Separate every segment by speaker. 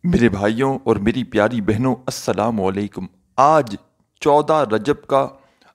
Speaker 1: میرے بھائیوں اور میری پیاری بہنوں، السلام علیکم۔ آج 14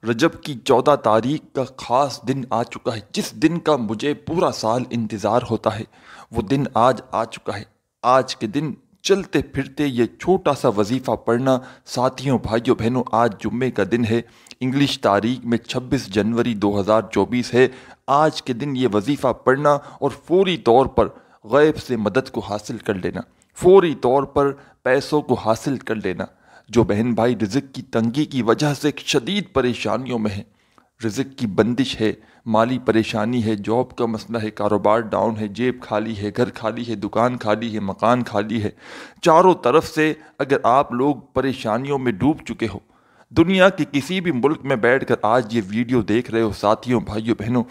Speaker 1: رجب کی 14 تاریخ کا خاص دن آ چکا ہے، جس دن کا مجھے پورا سال انتظار ہوتا ہے۔ وہ دن آج آ چکا ہے۔ آج کے دن چلتے پھرتے یہ چھوٹا سا وظیفہ پڑھنا، ساتھیوں بھائیوں بہنوں، آج جمعے کا دن ہے۔ انگلش تاریخ میں 26 جنوری 2024 ہے۔ آج کے دن یہ وظیفہ پڑھنا اور فوری طور پر غیب سے مدد کو حاصل کر لینا، فوری طور پر پیسوں کو حاصل کر لینا۔ جو بہن بھائی رزق کی تنگی کی وجہ سے شدید پریشانیوں میں ہیں، رزق کی بندش ہے، مالی پریشانی ہے، جاب کا مسئلہ ہے، کاروبار ڈاؤن ہے، جیب خالی ہے، گھر خالی ہے، دکان خالی ہے، مکان خالی ہے، چاروں طرف سے اگر آپ لوگ پریشانیوں میں ڈوب چکے ہو، دنیا کے کسی بھی ملک میں بیٹھ کر آج یہ ویڈیو دیکھ رہے ہو، ساتھیوں بھائیوں بہنوں،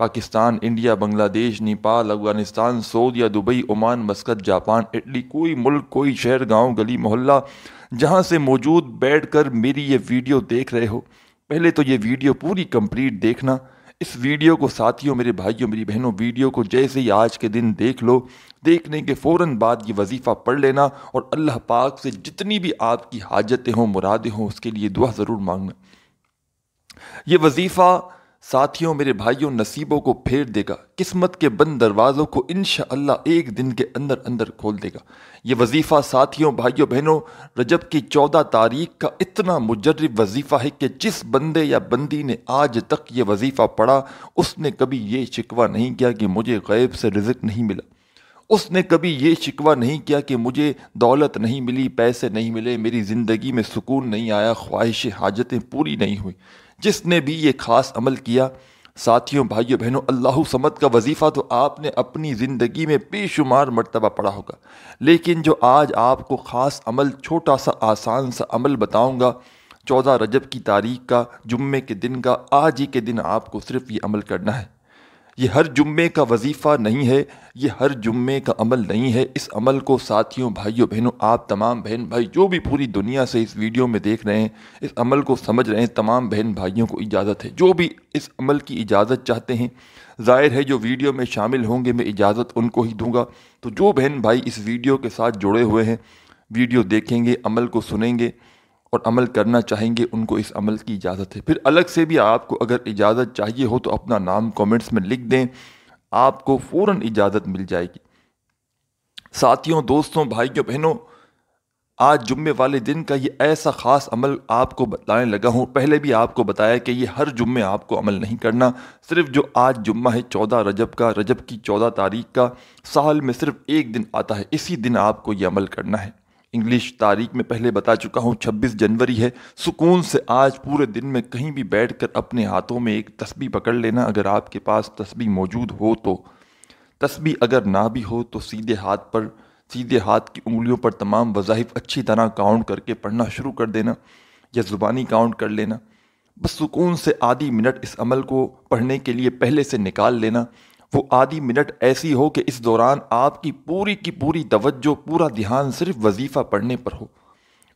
Speaker 1: پاکستان، انڈیا، بنگلہ دیش، نیپال، افغانستان، سعودیہ، Dubai, Oman, Muscat, Japan, Italy, کوئی ملک، کوئی شہر، گاؤں، گلی، محلہ، جہاں سے موجود بیٹھ کر میری یہ ویڈیو دیکھ رہے ہو، پہلے تو یہ ویڈیو پوری کمپلیٹ دیکھنا۔ اس ویڈیو کو ساتھیوں، میرے بھائیوں، میری بہنوں، ویڈیو کو جیسے ہی آج کے دن دیکھ لو، دیکھنے کے فوراً بعد یہ وظیفہ پڑھ لینا اور اللہ پاک سے جتنی بھی آپ کی حاجتیں ہوں، مرادیں ہوں، اس کے لیے دعا ضرور مانگنا۔ یہ وظیفہ ساتھیوں، میرے بھائیوں، نصیبوں کو پھیر دے گا، قسمت کے بند دروازوں کو انشاءاللہ ایک دن کے اندر اندر کھول دے گا۔ یہ وظیفہ ساتھیوں بھائیوں بہنوں، رجب کی 14 تاریخ کا اتنا مجرب وظیفہ ہے کہ جس بندے یا بندی نے آج تک یہ وظیفہ پڑھا، اس نے کبھی یہ شکوہ نہیں کیا کہ مجھے غیب سے رزق نہیں ملا، اس نے کبھی یہ شکوہ نہیں کیا کہ مجھے دولت نہیں ملی، پیسے نہیں ملے، میری زندگی میں سکون نہیں آیا، خواہش حاجتیں پوری نہیں ہوئی۔ جس نے بھی یہ خاص عمل کیا، ساتھیوں بھائیوں بہنوں، اللہ صمد کا وظیفہ تو آپ نے اپنی زندگی میں بے شمار مرتبہ پڑھا ہوگا، لیکن جو آج آپ کو خاص عمل، چھوٹا سا آسان سا عمل بتاؤں گا، 14 رجب کی تاریخ کا، جمعے کے دن کا، آج ہی کے دن آپ کو صرف یہ عمل کرنا ہے۔ یہ ہر جمعے کا وظیفہ نہیں ہے، یہ ہر جمعے کا عمل نہیں ہے۔ اس عمل کو ساتھیوں بھائیوں بہنوں، آپ تمام بہن بھائی جو بھی پوری دنیا سے اس ویڈیو میں دیکھ رہے ہیں، اس عمل کو سمجھ رہے ہیں، تمام بہن بھائیوں کو اجازت ہے، جو بھی اس عمل کی اجازت چاہتے ہیں۔ ظاہر ہے جو ویڈیو میں شامل ہوں گے، میں اجازت ان کو ہی دوں گا، تو جو بہن بھائی اس ویڈیو کے ساتھ جڑے ہوئے ہیں، ویڈیو دیکھیں گے، عمل کو سنیں گے اور عمل کرنا چاہیں گے، ان کو اس عمل کی اجازت ہے۔ پھر الگ سے بھی آپ کو اگر اجازت چاہیے ہو تو اپنا نام کومنٹس میں لکھ دیں، آپ کو فوراً اجازت مل جائے گی۔ ساتھیوں، دوستوں، بھائیوں، بہنوں، آج جمعے والے دن کا یہ ایسا خاص عمل آپ کو بتانے لگا ہوں۔ پہلے بھی آپ کو بتایا کہ یہ ہر جمعے آپ کو عمل نہیں کرنا، صرف جو آج جمعہ ہے 14 رجب کا، رجب کی 14 تاریخ کا، سال میں صرف ایک دن آتا ہے، اسی دن آپ کو یہ عمل کرنا ہے۔ انگلش تاریخ میں پہلے بتا چکا ہوں 26 جنوری ہے۔ سکون سے آج پورے دن میں کہیں بھی بیٹھ کر اپنے ہاتھوں میں ایک تسبیح پکڑ لینا، اگر آپ کے پاس تسبیح موجود ہو تو۔ تسبیح اگر نہ بھی ہو تو سیدھے ہاتھ کی انگلیوں پر تمام وظائف اچھی طرح کاؤنٹ کر کے پڑھنا شروع کر دینا، یا زبانی کاؤنٹ کر لینا۔ بس سکون سے آدھی منٹ اس عمل کو پڑھنے کے لیے پہلے سے نکال لینا۔ وہ آدھی منٹ ایسی ہو کہ اس دوران آپ کی پوری توجہ، پورا دھیان صرف وظیفہ پڑھنے پر ہو۔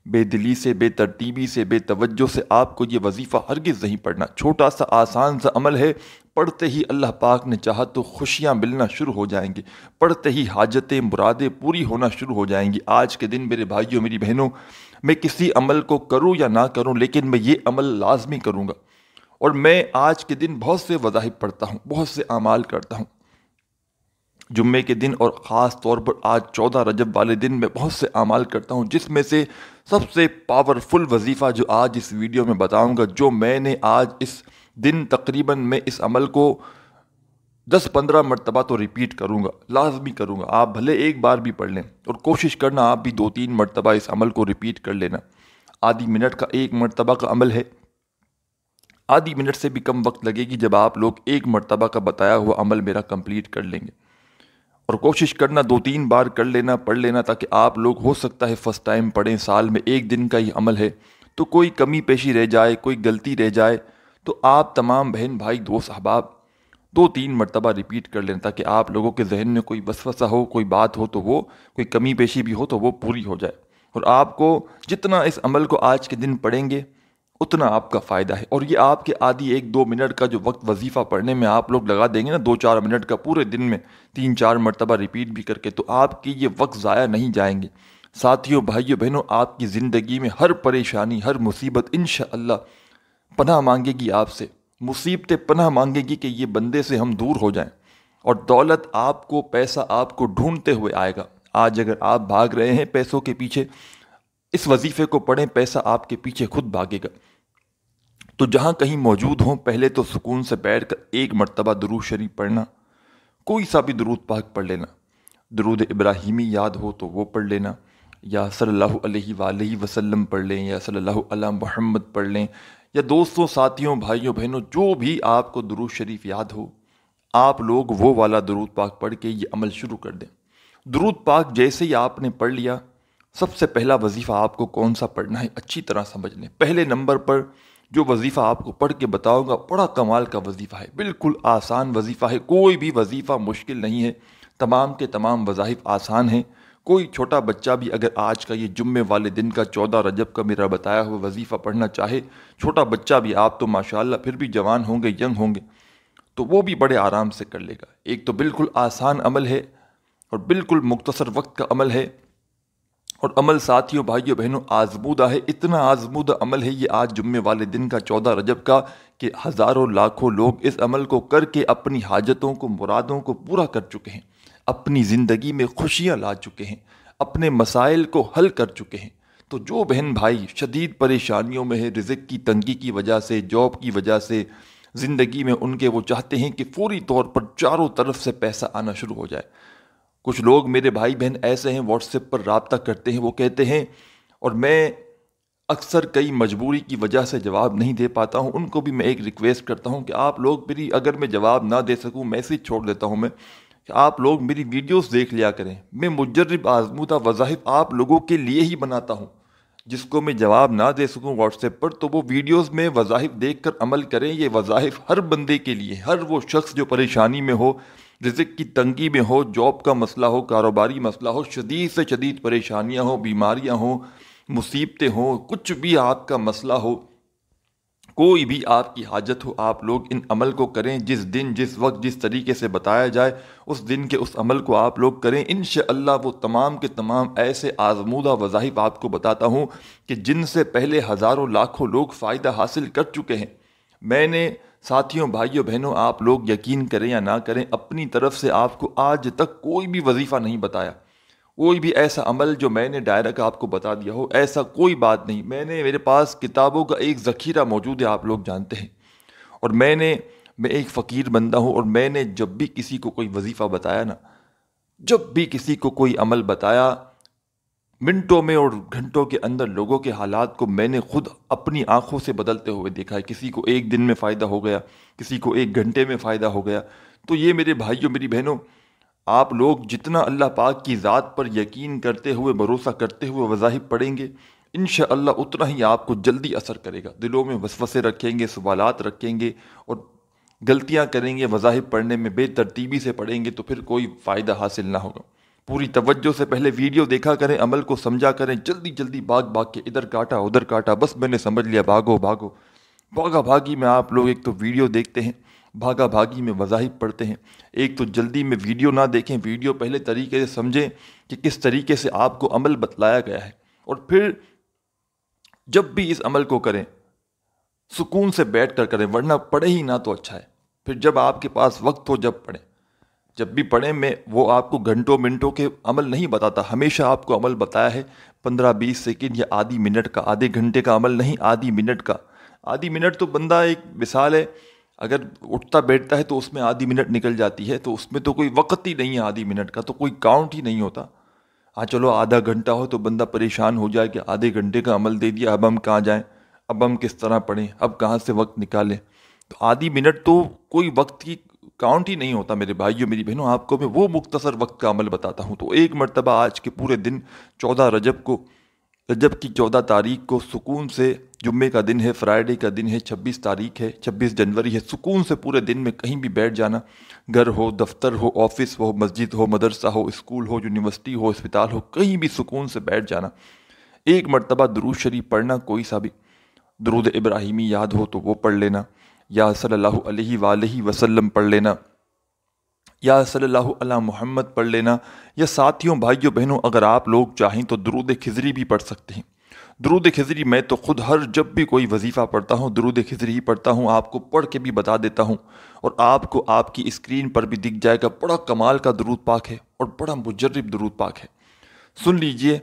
Speaker 1: بے دلی سے، بے ترتیبی سے، بے توجہ سے آپ کو یہ وظیفہ ہرگز نہیں پڑھنا۔ چھوٹا سا آسان سا عمل ہے، پڑھتے ہی اللہ پاک نے چاہا تو خوشیاں ملنا شروع ہو جائیں گی، پڑھتے ہی حاجتیں، مرادیں پوری ہونا شروع ہو جائیں گی۔ آج کے دن میرے بھائیوں، میری بہنوں، میں کسی عمل کو کروں یا نہ کروں، لیکن میں یہ عمل لازمی کروں گا، اور میں آج کے دن بہت سے وظائف پڑھتا ہوں، بہت سے اعمال کرتا ہوں جمعے کے دن، اور خاص طور پر آج 14 رجب والے دن میں بہت سے اعمال کرتا ہوں، جس میں سے سب سے پاورفل وظیفہ جو آج اس ویڈیو میں بتاؤں گا، جو میں نے آج اس دن تقریباً میں اس عمل کو 10-15 مرتبہ تو ریپیٹ کروں گا، لازمی کروں گا۔ آپ بھلے ایک بار بھی پڑھ لیں، اور کوشش کرنا آپ بھی 2-3 مرتبہ اس عمل کو ریپیٹ کر لینا۔ آدھی منٹ کا ایک مرتبہ کا عمل ہے، آدھی منٹ سے بھی کم وقت لگے گی جب آپ لوگ ایک مرتبہ کا بتایا ہوا عمل میرا کمپلیٹ کر لیں گے، اور کوشش کرنا 2-3 بار کر لینا، پڑھ لینا، تاکہ آپ لوگ، ہو سکتا ہے فرسٹ ٹائم پڑھیں، سال میں ایک دن کا یہ عمل ہے، تو کوئی کمی پیشی رہ جائے، کوئی غلطی رہ جائے، تو آپ تمام بہن بھائی دوست احباب 2-3 مرتبہ ریپیٹ کر لیں، تاکہ آپ لوگوں کے ذہن میں کوئی وسوسہ ہو، کوئی بات ہو تو وہ، کوئی کمی پیشی بھی ہو تو وہ پوری ہو جائے، اور آپ کو جتنا اس عمل کو آج کے دن پڑھیں گے اتنا آپ کا فائدہ ہے۔ اور یہ آپ کے آدھی 1-2 منٹ کا جو وقت وظیفہ پڑھنے میں آپ لوگ لگا دیں گے نا، 2-4 منٹ کا پورے دن میں 3-4 مرتبہ ریپیٹ بھی کر کے، تو آپ کی یہ وقت ضائع نہیں جائیں گے۔ ساتھیوں بھائیوں بہنوں، آپ کی زندگی میں ہر پریشانی، ہر مصیبت انشاءاللہ پناہ مانگے گی آپ سے، مصیبتیں پناہ مانگے گی کہ یہ بندے سے ہم دور ہو جائیں، اور دولت آپ کو، پیسہ آپ کو ڈھونڈتے ہوئے آئے گا۔ آج اگر آپ بھاگ رہے ہیں پیسوں کے پیچھے، اس وظیفے کو پڑھیں، پیسہ آپ کے پیچھے خود بھاگے گا۔ تو جہاں کہیں موجود ہوں، پہلے تو سکون سے بیٹھ کر ایک مرتبہ درود شریف پڑھنا، کوئی سا بھی درود پاک پڑھ لینا، درود ابراہیمی یاد ہو تو وہ پڑھ لینا، یا صلی اللہ علیہ وآلہ وسلم پڑھ لیں، یا صلی اللہ علی محمد پڑھ لیں، یا دوستوں، ساتھیوں، بھائیوں بہنوں، جو بھی آپ کو درود شریف یاد ہو، آپ لوگ وہ والا درود پاک پڑھ کے یہ عمل شروع کر دیں۔ درود پاک جیسے ہی آپ نے پڑھ لیا، سب سے پہلا وظیفہ آپ کو کون سا پڑھنا ہے اچھی طرح سمجھ لیں۔ پہلے نمبر پر جو وظیفہ آپ کو پڑھ کے بتاؤں گا، بڑا کمال کا وظیفہ ہے، بالکل آسان وظیفہ ہے، کوئی بھی وظیفہ مشکل نہیں ہے، تمام کے تمام وظائف آسان ہیں۔ کوئی چھوٹا بچہ بھی اگر آج کا یہ جمعے والے دن کا 14 رجب کا میرا بتایا ہوا وظیفہ پڑھنا چاہے، چھوٹا بچہ بھی، آپ تو ماشاءاللہ پھر بھی جوان ہوں گے، ینگ ہوں گے، تو وہ بھی بڑے آرام سے کر لے گا۔ ایک تو بالکل آسان عمل ہے اور بالکل مختصر وقت کا عمل ہے، اور عمل ساتھیوں بھائیوں بہنوں آزمودہ ہے، اتنا آزمودہ عمل ہے یہ آج جمعے والے دن کا 14 رجب کا، کہ ہزاروں لاکھوں لوگ اس عمل کو کر کے اپنی حاجتوں کو، مرادوں کو پورا کر چکے ہیں، اپنی زندگی میں خوشیاں لا چکے ہیں، اپنے مسائل کو حل کر چکے ہیں۔ تو جو بہن بھائی شدید پریشانیوں میں ہے، رزق کی تنگی کی وجہ سے، جاب کی وجہ سے، زندگی میں ان کے وہ چاہتے ہیں کہ فوری طور پر چاروں طرف سے پیسہ آنا شروع ہو جائے۔ کچھ لوگ میرے بھائی بہن ایسے ہیں، واٹس ایپ پر رابطہ کرتے ہیں، وہ کہتے ہیں، اور میں اکثر کئی مجبوری کی وجہ سے جواب نہیں دے پاتا ہوں، ان کو بھی میں ایک ریکویسٹ کرتا ہوں کہ آپ لوگ میری، اگر میں جواب نہ دے سکوں، میسیج چھوڑ دیتا ہوں میں، کہ آپ لوگ میری ویڈیوز دیکھ لیا کریں۔ میں مجرب آزمودہ وظائف آپ لوگوں کے لیے ہی بناتا ہوں۔ جس کو میں جواب نہ دے سکوں واٹس ایپ پر، تو وہ ویڈیوز میں وظائف دیکھ کر عمل کریں۔ یہ وظائف ہر بندے کے لیے، ہر وہ شخص جو پریشانی میں ہو، رزق کی تنگی میں ہو، جاب کا مسئلہ ہو، کاروباری مسئلہ ہو، شدید سے شدید پریشانیاں ہوں، بیماریاں ہوں، مصیبتیں ہوں، کچھ بھی آپ کا مسئلہ ہو، کوئی بھی آپ کی حاجت ہو، آپ لوگ ان عمل کو کریں۔ جس دن، جس وقت، جس طریقے سے بتایا جائے، اس دن کے اس عمل کو آپ لوگ کریں، انشاءاللہ وہ تمام کے تمام ایسے آزمودہ وظائف آپ کو بتاتا ہوں کہ جن سے پہلے ہزاروں لاکھوں لوگ فائدہ حاصل کر چکے ہیں۔ میں نے، ساتھیوں بھائیوں بہنوں، آپ لوگ یقین کریں یا نہ کریں، اپنی طرف سے آپ کو آج تک کوئی بھی وظیفہ نہیں بتایا، کوئی بھی ایسا عمل جو میں نے ڈائریکٹ آپ کو بتا دیا ہو، ایسا کوئی بات نہیں۔ میرے پاس کتابوں کا ایک ذخیرہ موجود ہے، آپ لوگ جانتے ہیں، اور میں ایک فقیر بندہ ہوں، اور میں نے جب بھی کسی کو کوئی وظیفہ بتایا نا، جب بھی کسی کو کوئی عمل بتایا، منٹوں میں اور گھنٹوں کے اندر لوگوں کے حالات کو میں نے خود اپنی آنکھوں سے بدلتے ہوئے دیکھا ہے۔ کسی کو ایک دن میں فائدہ ہو گیا، کسی کو ایک گھنٹے میں فائدہ ہو گیا۔ تو یہ میرے بھائیوں، میری بہنوں، آپ لوگ جتنا اللہ پاک کی ذات پر یقین کرتے ہوئے، بھروسہ کرتے ہوئے وظائف پڑھیں گے، انشاءاللہ اتنا ہی آپ کو جلدی اثر کرے گا۔ دلوں میں وسوسے رکھیں گے، سوالات رکھیں گے، اور غلطیاں کریں گے، وظائف پڑھنے میں بے ترتیبی سے پڑھیں گے، تو پھر کوئی فائدہ حاصل نہ ہوگا۔ پوری توجہ سے پہلے ویڈیو دیکھا کریں، عمل کو سمجھا کریں، جلدی جلدی بھاگ کے ادھر کاٹا ادھر کاٹا، بس میں نے سمجھ لیا، بھاگو بھاگو، بھاگا بھاگی میں آپ لوگ ایک تو ویڈیو دیکھتے ہیں، بھاگا بھاگی میں وظائف پڑھتے ہیں۔ ایک تو جلدی میں ویڈیو نہ دیکھیں، ویڈیو پہلے طریقے سے سمجھیں کہ کس طریقے سے آپ کو عمل بتلایا گیا ہے، اور پھر جب بھی اس عمل کو کریں سکون سے بیٹھ کر کریں، ورنہ پڑھے ہی نہ تو اچھا ہے۔ پھر جب آپ کے پاس وقت ہو جب پڑھیں، جب بھی پڑھیں، میں وہ آپ کو گھنٹوں منٹوں کے عمل نہیں بتاتا، ہمیشہ آپ کو عمل بتایا ہے 15-20 سیکنڈ یا آدھی منٹ کا، آدھے گھنٹے کا عمل نہیں، آدھی منٹ کا۔ آدھی منٹ تو بندہ، ایک مثال ہے، اگر اٹھتا بیٹھتا ہے تو اس میں آدھی منٹ نکل جاتی ہے، تو اس میں تو کوئی وقت ہی نہیں ہے، آدھی منٹ کا تو کوئی کاؤنٹ ہی نہیں ہوتا۔ ہاں چلو آدھا گھنٹہ ہو تو بندہ پریشان ہو جائے کہ آدھے گھنٹے کا عمل دے دیا، اب ہم کہاں جائیں، اب ہم کس طرح پڑھیں، اب کہاں سے وقت نکالیں۔ تو آدھی منٹ تو کوئی وقت کی کاؤنٹ ہی نہیں ہوتا میرے بھائیوں، میری بہنوں۔ آپ کو میں وہ مختصر وقت کا عمل بتاتا ہوں۔ تو ایک مرتبہ آج کے پورے دن 14 رجب کو، رجب کی 14 تاریخ کو، سکون سے، جمعے کا دن ہے، فرائیڈے کا دن ہے، 26 تاریخ ہے، 26 جنوری ہے، سکون سے پورے دن میں کہیں بھی بیٹھ جانا، گھر ہو، دفتر ہو، آفس ہو، مسجد ہو، مدرسہ ہو، اسکول ہو، یونیورسٹی ہو، اسپتال ہو، کہیں بھی سکون سے بیٹھ جانا، ایک مرتبہ درود شریف پڑھنا، کوئی سا بھی، درود ابراہیمی یاد ہو تو وہ پڑھ لینا، یا صلی اللہ علیہ وآلہ وسلم پڑھ لینا، یا صلی اللہ علی محمد پڑھ لینا، یا ساتھیوں بھائیوں بہنوں اگر آپ لوگ چاہیں تو درود خضری بھی پڑھ سکتے ہیں۔ درود خضری میں تو خود جب بھی کوئی وظیفہ پڑھتا ہوں درود خضری ہی پڑھتا ہوں، آپ کو پڑھ کے بھی بتا دیتا ہوں، اور آپ کو آپ کی اسکرین پر بھی دکھ جائے گا۔ بڑا کمال کا درود پاک ہے اور بڑا مجرب درود پاک ہے، سن لیجئے۔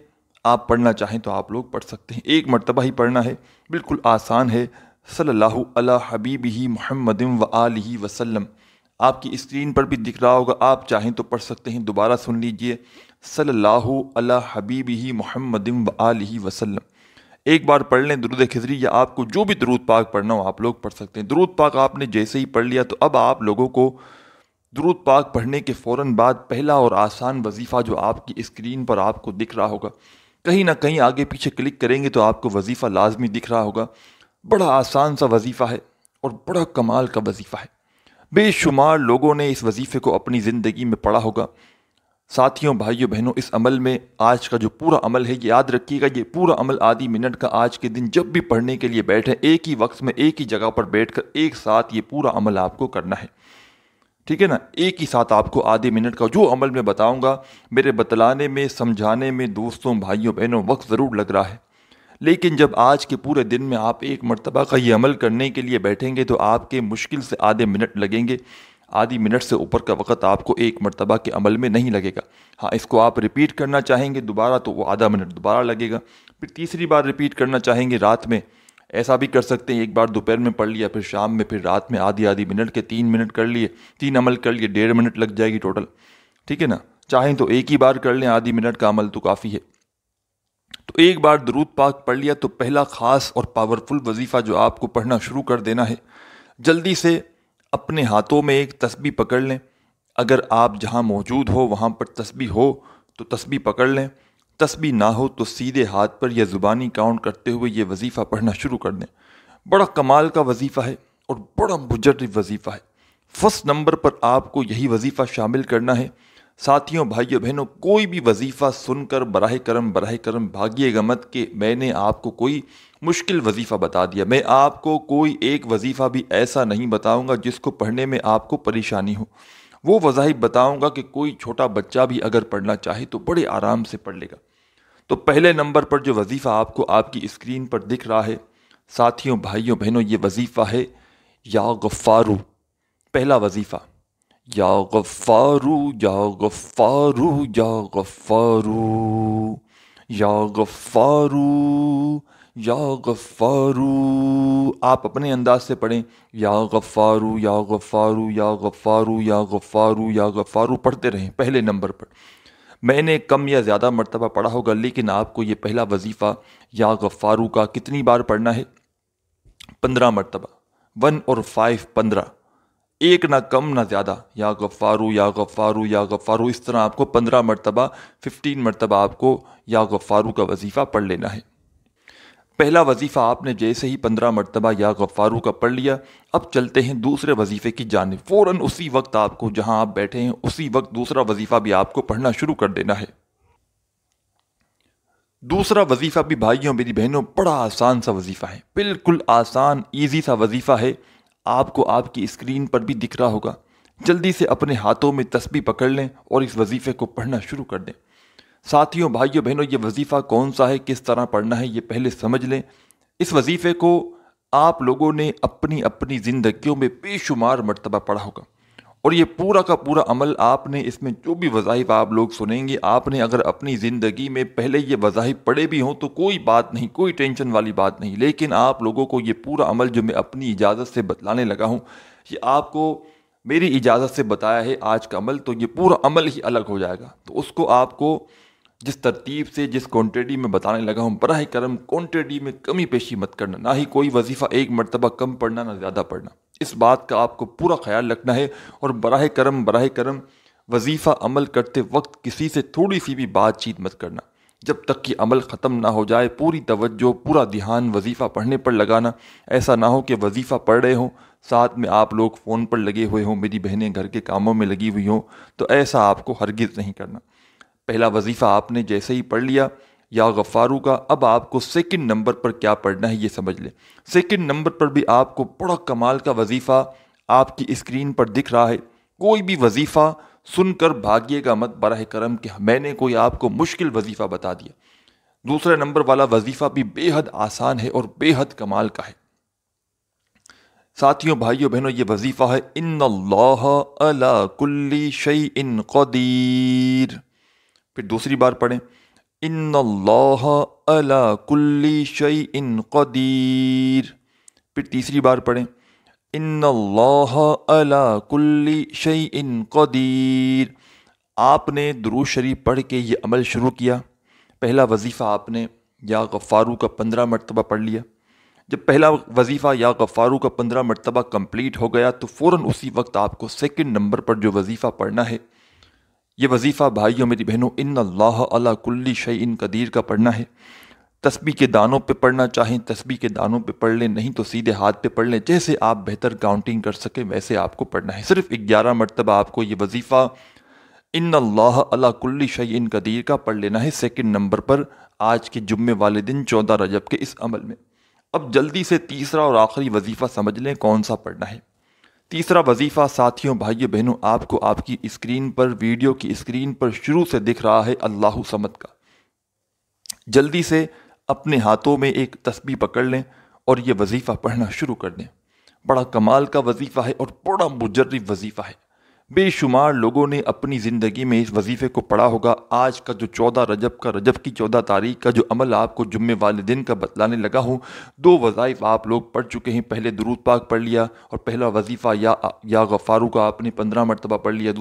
Speaker 1: آپ پڑھنا چاہیں تو آپ لوگ پڑھ سکتے ہیں، ایک مرتبہ ہی پڑھنا ہے، بالکل آسان ہے۔ صلی اللہ علی حبیبہ محمد و آلہ وسلم، آپ کی اسکرین پر بھی دکھ رہا ہوگا، آپ چاہیں تو پڑھ سکتے ہیں، دوبارہ سن لیجئے۔ صلی اللہ علی حبیبہ محمد و آلہ وسلم، ایک بار پڑھ لیں درود خضری، یا آپ کو جو بھی درود پاک پڑھنا ہو آپ لوگ پڑھ سکتے ہیں۔ درود پاک آپ نے جیسے ہی پڑھ لیا تو اب آپ لوگوں کو درود پاک پڑھنے کے فوراً بعد پہلا اور آسان وظیفہ جو آپ کی اسکرین پر آپ کو دکھ رہا ہوگا، کہیں نہ کہیں آگے پیچھے کلک کریں گے تو آپ کو وظیفہ لازمی دکھ رہا ہوگا۔ بڑا آسان سا وظیفہ ہے اور بڑا کمال کا وظیفہ ہے، بے شمار لوگوں نے اس وظیفے کو اپنی زندگی میں پڑھا ہوگا۔ ساتھیوں بھائیوں بہنوں، اس عمل میں آج کا جو پورا عمل ہے، یاد رکھیے گا، یہ پورا عمل آدھی منٹ کا آج کے دن جب بھی پڑھنے کے لیے بیٹھیں، ایک ہی وقت میں ایک ہی جگہ پر بیٹھ کر ایک ساتھ یہ پورا عمل آپ کو کرنا ہے، ٹھیک ہے نا؟ ایک ہی ساتھ آپ کو آدھے منٹ کا جو عمل میں بتاؤں گا، میرے بتلانے میں سمجھانے میں دوستوں بھائیوں بہنوں وقت ضرور لگ رہا ہے، لیکن جب آج کے پورے دن میں آپ ایک مرتبہ کا یہ عمل کرنے کے لیے بیٹھیں گے تو آپ کے مشکل سے آدھے منٹ لگیں گے۔ آدھی منٹ سے اوپر کا وقت آپ کو ایک مرتبہ کے عمل میں نہیں لگے گا۔ ہاں، اس کو آپ ریپیٹ کرنا چاہیں گے دوبارہ تو وہ آدھا منٹ دوبارہ لگے گا، پھر تیسری بار ریپیٹ کرنا چاہیں گے رات میں، ایسا بھی کر سکتے ہیں، ایک بار دوپہر میں پڑھ لیا، پھر شام میں، پھر رات میں آدھی منٹ کے 3 منٹ کر لیے، 3 عمل کر لیے، 1.5 منٹ لگ جائے گی ٹوٹل، ٹھیک ہے نا؟ چاہیں تو ایک ہی بار کر لیں، آدھی منٹ کا عمل تو کافی ہے۔ تو ایک بار درود پاک پڑھ لیا تو پہلا خاص اور پاورفل وظیفہ جو آپ کو پڑھنا شروع کر دینا ہے، جلدی سے اپنے ہاتھوں میں ایک تسبیح پکڑ لیں، اگر آپ جہاں موجود ہو وہاں پر تسبیح ہو تو تسبیح پکڑ لیں، تسبیح نہ ہو تو سیدھے ہاتھ پر یا زبانی کاؤنٹ کرتے ہوئے یہ وظیفہ پڑھنا شروع کر دیں۔ بڑا کمال کا وظیفہ ہے اور بڑا مجرب وظیفہ ہے۔ فرسٹ نمبر پر آپ کو یہی وظیفہ شامل کرنا ہے۔ ساتھیوں بھائیوں بہنوں، کوئی بھی وظیفہ سن کر براہ کرم بھاگیے گا مت کہ میں نے آپ کو کوئی مشکل وظیفہ بتا دیا۔ میں آپ کو کوئی ایک وظیفہ بھی ایسا نہیں بتاؤں گا جس کو پڑھنے میں آپ کو پریشانی ہو۔ وہ وظائف بتاؤں گا کہ کوئی چھوٹا بچہ بھی اگر پڑھنا چاہے تو بڑے آرام سے پڑھ لے گا۔ تو پہلے نمبر پر جو وظیفہ آپ کو آپ کی اسکرین پر دکھ رہا ہے، ساتھیوں بھائیوں بہنوں، یہ وظیفہ ہے یا غفارو۔ پہلا وظیفہ، یا غفارو یا غفارو یا غفارو یا غفارو یا غفارو۔ آپ اپنے انداز سے پڑھیں، یا غفارو یا غفارو یا غفارو یا غفارو یا غفارو پڑھتے رہیں پہلے نمبر پر۔ میں نے کم یا زیادہ مرتبہ پڑھا ہوگا، لیکن آپ کو یہ پہلا وظیفہ یا غفارو کا کتنی بار پڑھنا ہے؟ 15 مرتبہ، 1 اور 5 15، ایک نہ کم نہ زیادہ، یا غفارو یا غفارو یا غفارو، اس طرح آپ کو 15 مرتبہ 15 مرتبہ آپ کو یا غفارو کا وظیفہ پڑھ لینا ہے۔ پہلا وظیفہ آپ نے جیسے ہی 15 مرتبہ یا غفارو کا پڑھ لیا، اب چلتے ہیں دوسرے وظیفے کی جانب۔ فوراً اسی وقت آپ کو جہاں آپ بیٹھے ہیں اسی وقت دوسرا وظیفہ بھی آپ کو پڑھنا شروع کر دینا ہے۔ دوسرا وظیفہ بھی بھائیوں میری بہنوں بڑا آسان سا وظیفہ ہے، بالکل آسان ایزی سا وظیفہ ہے، آپ کو آپ کی اسکرین پر بھی دکھ رہا ہوگا۔ جلدی سے اپنے ہاتھوں میں تسبیح پکڑ لیں اور اس وظیفے کو پڑھنا شروع کر دیں۔ ساتھیوں بھائیوں بہنوں، یہ وظیفہ کون سا ہے، کس طرح پڑھنا ہے، یہ پہلے سمجھ لیں۔ اس وظیفے کو آپ لوگوں نے اپنی اپنی زندگیوں میں بے شمار مرتبہ پڑھا ہوگا، اور یہ پورا کا پورا عمل آپ نے، اس میں جو بھی وظائف آپ لوگ سنیں گے، آپ نے اگر اپنی زندگی میں پہلے یہ وظائف پڑھے بھی ہوں تو کوئی بات نہیں، کوئی ٹینشن والی بات نہیں، لیکن آپ لوگوں کو یہ پورا عمل جو میں اپنی اجازت سے بتلانے لگا ہوں، یہ آپ کو میری اجازت سے بتایا ہے آج کا عمل، تو یہ پورا عمل ہی الگ ہو جائے گا۔ تو اس کو آپ کو جس ترتیب سے، جس کوانٹٹی میں بتانے لگا ہوں، براہ کرم کوانٹٹی میں کمی پیشی مت کرنا، نہ ہی کوئی وظیفہ ایک مرتبہ کم پڑھنا نہ زیادہ پڑھنا، اس بات کا آپ کو پورا خیال رکھنا ہے۔ اور براہ کرم وظیفہ عمل کرتے وقت کسی سے تھوڑی سی بھی بات چیت مت کرنا جب تک کہ عمل ختم نہ ہو جائے۔ پوری توجہ، پورا دھیان وظیفہ پڑھنے پر لگانا، ایسا نہ ہو کہ وظیفہ پڑھ رہے ہوں ساتھ میں آپ لوگ فون پر لگے ہوئے ہوں، میری بہنیں گھر کے کاموں میں لگی ہوئی ہوں، تو ایسا آپ کو ہرگز نہیں کرنا۔ پہلا وظیفہ آپ نے جیسے ہی پڑھ لیا یا غفارو کا، اب آپ کو سیکنڈ نمبر پر کیا پڑھنا ہے یہ سمجھ لیں۔ سیکنڈ نمبر پر بھی آپ کو بڑا کمال کا وظیفہ آپ کی اسکرین پر دکھ رہا ہے۔ کوئی بھی وظیفہ سن کر بھاگیے گا مت براہ کرم کہ میں نے کوئی آپ کو مشکل وظیفہ بتا دیا۔ دوسرے نمبر والا وظیفہ بھی بے حد آسان ہے اور بے حد کمال کا ہے۔ ساتھیوں، بھائیوں، بہنوں، یہ وظیفہ ہے ان اللہ علی کل شیء قدیر۔ پھر دوسری بار پڑھیں، ان اللہ علی کل شیء قدیر۔ پھر تیسری بار پڑھیں، ان اللہ علی کل شیء قدیر۔ آپ نے درود شریف پڑھ کے یہ عمل شروع کیا۔ پہلا وظیفہ آپ نے یا غفارو کا 15 مرتبہ پڑھ لیا۔ جب پہلا وظیفہ یا غفارو کا 15 مرتبہ کمپلیٹ ہو گیا تو فوراً اسی وقت آپ کو سیکنڈ نمبر پر جو وظیفہ پڑھنا ہے، یہ وظیفہ بھائیوں میری بہنوں ان اللہ علی کل شیء قدیر کا پڑھنا ہے۔ تسبیح کے دانوں پہ پڑھنا چاہیں تسبیح کے دانوں پہ پڑھ لیں، نہیں تو سیدھے ہاتھ پہ پڑھ لیں، جیسے آپ بہتر کاؤنٹنگ کر سکیں ویسے آپ کو پڑھنا ہے۔ صرف 11 مرتبہ آپ کو یہ وظیفہ ان اللہ علی کل شیء قدیر کا پڑھ لینا ہے سیکنڈ نمبر پر آج کے جمعے والے دن 14 رجب کے اس عمل میں۔ اب جلدی سے تیسرا اور آخری وظیفہ سمجھ لیں کون سا پڑھنا ہے۔ تیسرا وظیفہ ساتھیوں، بھائیوں، بہنوں، آپ کو آپ کی اسکرین پر، ویڈیو کی اسکرین پر شروع سے دکھ رہا ہے اللہ صمد کا۔ جلدی سے اپنے ہاتھوں میں ایک تسبیح پکڑ لیں اور یہ وظیفہ پڑھنا شروع کر دیں۔ بڑا کمال کا وظیفہ ہے اور بڑا مجرب وظیفہ ہے۔ بے شمار لوگوں نے اپنی زندگی میں اس وظیفے کو پڑھا ہوگا۔ آج کا جو 14 رجب کی 14 تاریخ کا جو عمل آپ کو جمعے والے دن کا بتلانے لگا ہوں، 2 وظائف آپ لوگ پڑھ چکے ہیں۔ پہلے درود پاک پڑھ لیا اور پہلا وظیفہ یا غفارو کا آپ نے 15 مرتبہ پڑھ لیا۔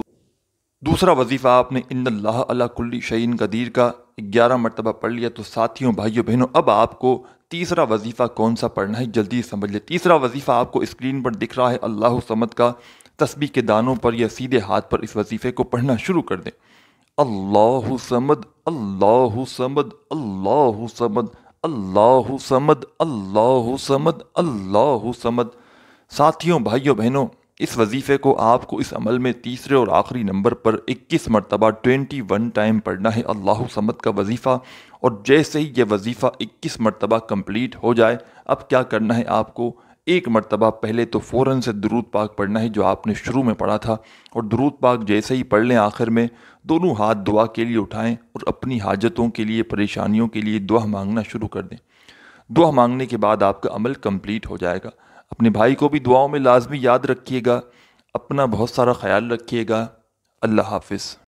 Speaker 1: دوسرا وظیفہ آپ نے ان اللہ علی کل شیء قدیر کا 11 مرتبہ پڑھ لیا۔ تو ساتھیوں، بھائیوں، بہنوں، اب آپ کو تیسرا وظیفہ کون سا پڑھنا ہے جلدی سمجھ لیں۔ تیسرا وظیفہ آپ کو اسکرین پر دکھ رہا ہے اللہ صمد کا۔ تسبیح کے دانوں پر یا سیدھے ہاتھ پر اس وظیفے کو پڑھنا شروع کر دیں۔ اللہ صمد، اللہ صمد، اللہ صمد، اللہ صمد، اللہ صمد، اللہ صمد۔ ساتھیوں، بھائیوں، بہنوں، اس وظیفے کو آپ کو اس عمل میں تیسرے اور آخری نمبر پر 21 مرتبہ 21 ٹائم پڑھنا ہے اللہ صمد کا وظیفہ۔ اور جیسے ہی یہ وظیفہ 21 مرتبہ کمپلیٹ ہو جائے، اب کیا کرنا ہے آپ کو؟ ایک مرتبہ پہلے تو فوراً سے درود پاک پڑھنا ہے جو آپ نے شروع میں پڑھا تھا، اور درود پاک جیسے ہی پڑھ لیں آخر میں دونوں ہاتھ دعا کے لیے اٹھائیں اور اپنی حاجتوں کے لیے، پریشانیوں کے لیے دعا مانگنا شروع کر دیں۔ دعا مانگنے کے بعد آپ کا عمل کمپلیٹ ہو جائے گا۔ اپنے بھائی کو بھی دعاؤں میں لازمی یاد رکھیے گا۔ اپنا بہت سارا خیال رکھیے گا۔ اللہ حافظ۔